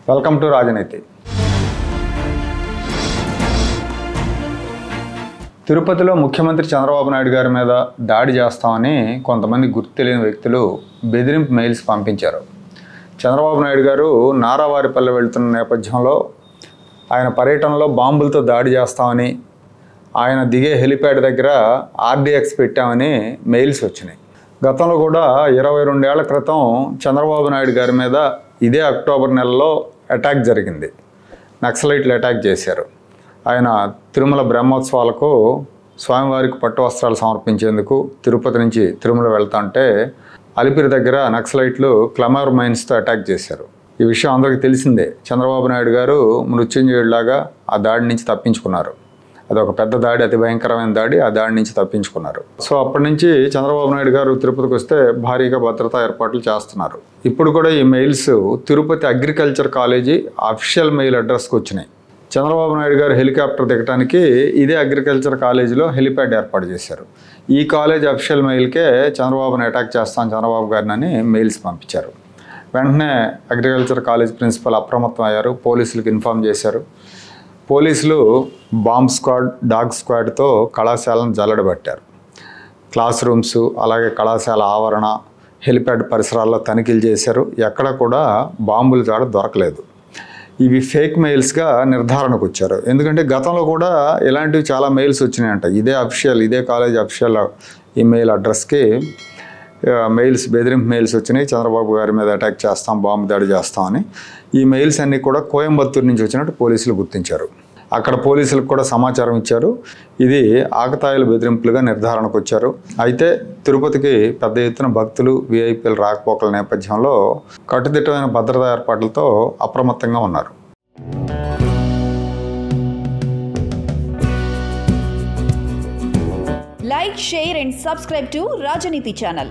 Welcome to రాజనీతి. తిరుపతిలో ముఖ్యమంత్రి చంద్రబాబు నాయుడు గారి మీద దాడి చేస్తామని కొంతమంది గుర్తు తెలియని వ్యక్తులు బెదిరింపు మెయిల్స్ పంపించారు. చంద్రబాబు నాయుడు గారు నారావారిపల్లె వెళ్తున్న నేపథ్యంలో ఆయన పర్యటనలో బాంబులతో దాడి చేస్తామని, ఆయన దిగే హెలిప్యాడ్ దగ్గర RDX పెట్టామని మెయిల్స్ వచ్చినాయి. గతంలో కూడా 22 ఏళ్ల క్రితం చంద్రబాబు నాయుడు గారి మీద ఇదే అక్టోబర్ నెలలో అటాక్ జరిగింది. నక్సలైట్లు అటాక్ చేశారు. ఆయన తిరుమల బ్రహ్మోత్సవాలకు స్వామివారికి పట్టు వస్త్రాలు సమర్పించేందుకు తిరుపతి నుంచి తిరుమల వెళ్తుంటే అలిపిరి దగ్గర నక్సలైట్లు క్లమర్ మైన్స్తో అటాక్ చేశారు. ఈ విషయం అందరికీ తెలిసిందే. చంద్రబాబు నాయుడు గారు మృత్యుంజయుడిలాగా ఆ దాడి నుంచి తప్పించుకున్నారు. అదొక పెద్ద దాడి, అతి భయంకరమైన దాడి. ఆ దాడి నుంచి తప్పించుకున్నారు. సో అప్పటి నుంచి చంద్రబాబు నాయుడు గారు తిరుపతికి వస్తే భారీగా భద్రతా ఏర్పాట్లు చేస్తున్నారు. ఇప్పుడు కూడా ఈ mails Tirupati agriculture college official mail అడ్రస్కి వచ్చినాయి. చంద్రబాబు నాయుడు గారు హెలికాప్టర్ దిగడానికి ఇదే అగ్రికల్చర్ కాలేజీలో హెలిప్యాడ్ ఏర్పాటు చేశారు. ఈ కాలేజ్ అఫీషియల్ మెయిల్కే చంద్రబాబుని అటాక్ చేస్తాను చంద్రబాబు గారిని అని మెయిల్స్ పంపించారు. వెంటనే అగ్రికల్చర్ కాలేజ్ ప్రిన్సిపల్ అప్రమత్తం అయ్యారు. పోలీసులకు ఇన్ఫామ్ చేశారు. పోలీసులు బాంబ్ స్క్వాడ్, డాగ్ స్క్వాడ్తో కళాశాలను జల్లడబట్టారు. క్లాస్ రూమ్స్, అలాగే కళాశాల ఆవరణ, హెలిప్యాడ్ పరిసరాల్లో తనిఖీలు చేశారు. ఎక్కడ కూడా బాంబులు జాడ దొరకలేదు. ఇవి ఫేక్ మెయిల్స్గా నిర్ధారణకు వచ్చారు. ఎందుకంటే గతంలో కూడా ఇలాంటివి చాలా మెయిల్స్ వచ్చినాయంట. ఇదే కాలేజ్ అఫీషియల్ ఈమెయిల్ అడ్రస్కి మెయిల్స్, బెదిరింపు మెయిల్స్ వచ్చినాయి. చంద్రబాబు గారి మీద అటాక్ చేస్తాం, బాంబు దాడి చేస్తామని. ఈ మెయిల్స్ అన్నీ కూడా కోయంబత్తూరు నుంచి వచ్చినట్టు పోలీసులు గుర్తించారు. అక్కడ పోలీసులకు కూడా సమాచారం ఇచ్చారు. ఇది ఆకతాయిల బెదిరింపులుగా నిర్ధారణకు వచ్చారు. అయితే తిరుపతికి పెద్ద ఎత్తున భక్తులు, VIPలు రాకపోకల నేపథ్యంలో కట్టుదిట్టమైన భద్రతా ఏర్పాట్లతో అప్రమత్తంగా ఉన్నారు. Like, share and subscribe to Rajaniti channel.